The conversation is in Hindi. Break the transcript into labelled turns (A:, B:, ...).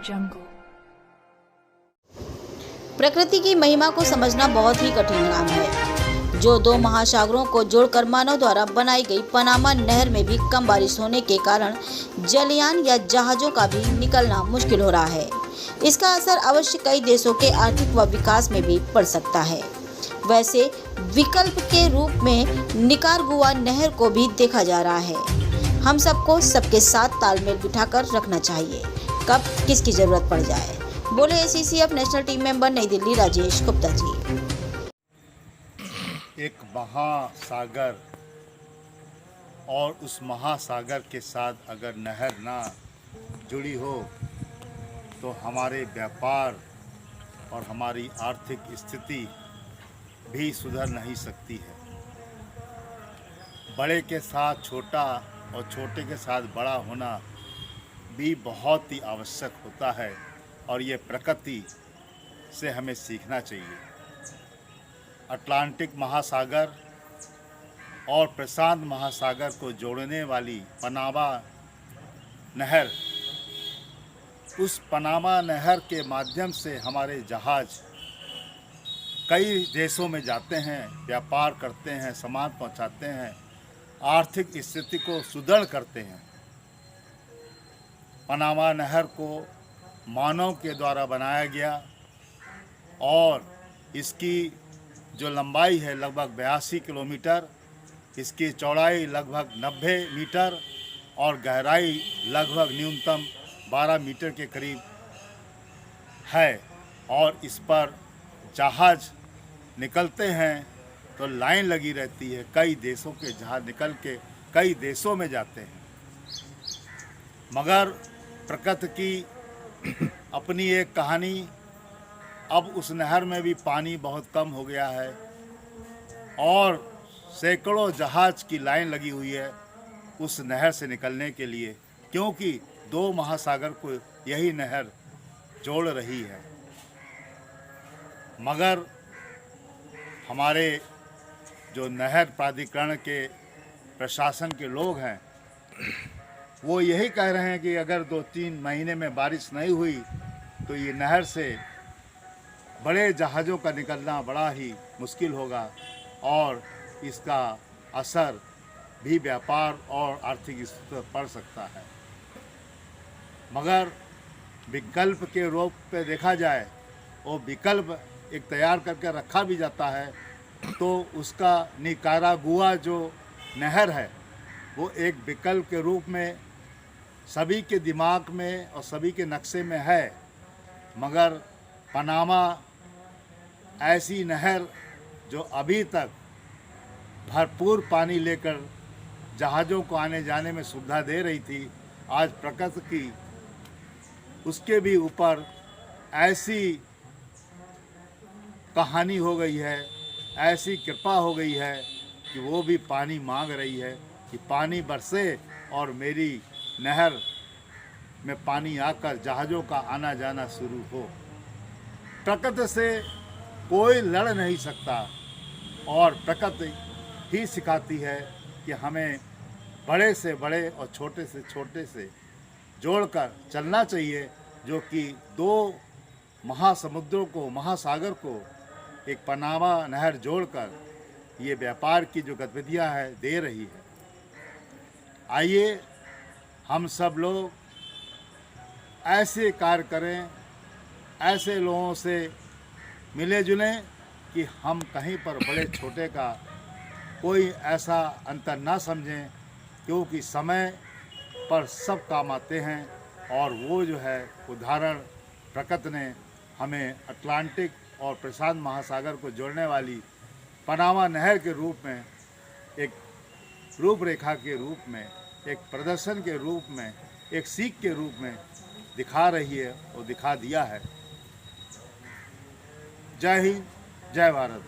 A: jungle.
B: प्रकृति की महिमा को समझना बहुत ही कठिन काम है। जो दो महासागरों को जोड़कर मानव द्वारा बनाई गई पनामा नहर में भी कम बारिश होने के कारण जलयान या जहाजों का भी निकलना मुश्किल हो रहा है। इसका असर अवश्य कई देशों के आर्थिक व विकास में भी पड़ सकता है। वैसे विकल्प के रूप में निकारागुआ नहर को भी देखा जा रहा है। हम सबको सबके साथ तालमेल बिठाकर रखना चाहिए, कब किसकी जरूरत पड़ जाए। बोले ACCF नेशनल टीम मेंबर नई दिल्ली राजेश गुप्ता जी।
C: एक महासागर और उस महासागर के साथ अगर नहर ना जुड़ी हो तो हमारे व्यापार और हमारी आर्थिक स्थिति भी सुधर नहीं सकती है। बड़े के साथ छोटा और छोटे के साथ बड़ा होना भी बहुत ही आवश्यक होता है और ये प्रकृति से हमें सीखना चाहिए। अटलांटिक महासागर और प्रशांत महासागर को जोड़ने वाली पनामा नहर, उस पनामा नहर के माध्यम से हमारे जहाज कई देशों में जाते हैं, व्यापार करते हैं, सामान पहुंचाते हैं, आर्थिक स्थिति को सुदृढ़ करते हैं। पनामा नहर को मानव के द्वारा बनाया गया और इसकी जो लंबाई है लगभग 82 किलोमीटर, इसकी चौड़ाई लगभग 90 मीटर और गहराई लगभग न्यूनतम 12 मीटर के करीब है। और इस पर जहाज निकलते हैं तो लाइन लगी रहती है। कई देशों के जहाज निकल के कई देशों में जाते हैं। मगर प्रकृति की अपनी एक कहानी। अब उस नहर में भी पानी बहुत कम हो गया है और सैकड़ों जहाज की लाइन लगी हुई है उस नहर से निकलने के लिए, क्योंकि दो महासागर को यही नहर जोड़ रही है। मगर हमारे जो नहर प्राधिकरण के प्रशासन के लोग हैं वो यही कह रहे हैं कि अगर 2-3 महीने में बारिश नहीं हुई तो ये नहर से बड़े जहाज़ों का निकलना बड़ा ही मुश्किल होगा और इसका असर भी व्यापार और आर्थिक स्थिति पर पड़ सकता है। मगर विकल्प के रूप पे देखा जाए, वो विकल्प एक तैयार करके रखा भी जाता है, तो उसका निकारागुआ जो नहर है वो एक विकल्प के रूप में सभी के दिमाग में और सभी के नक्शे में है। मगर पनामा ऐसी नहर जो अभी तक भरपूर पानी लेकर जहाज़ों को आने जाने में सुविधा दे रही थी, आज प्रकृति की उसके भी ऊपर ऐसी कहानी हो गई है, ऐसी कृपा हो गई है कि वो भी पानी मांग रही है कि पानी बरसे और मेरी नहर में पानी आकर जहाज़ों का आना जाना शुरू हो। प्रकृति से कोई लड़ नहीं सकता और प्रकृति ही सिखाती है कि हमें बड़े से बड़े और छोटे से जोड़कर चलना चाहिए, जो कि दो महासमुद्रों को, महासागर को एक पनामा नहर जोड़कर ये व्यापार की जो गतिविधियां है दे रही है। आइए हम सब लोग ऐसे कार्य करें, ऐसे लोगों से मिले जुलें कि हम कहीं पर बड़े छोटे का कोई ऐसा अंतर ना समझें, क्योंकि समय पर सब काम आते हैं। और वो जो है उदाहरण प्रकृति ने हमें अटलांटिक और प्रशांत महासागर को जोड़ने वाली पनामा नहर के रूप में, एक रूपरेखा के रूप में, एक प्रदर्शन के रूप में, एक सीख के रूप में दिखा रही है और दिखा दिया है। जय हिंद, जय भारत।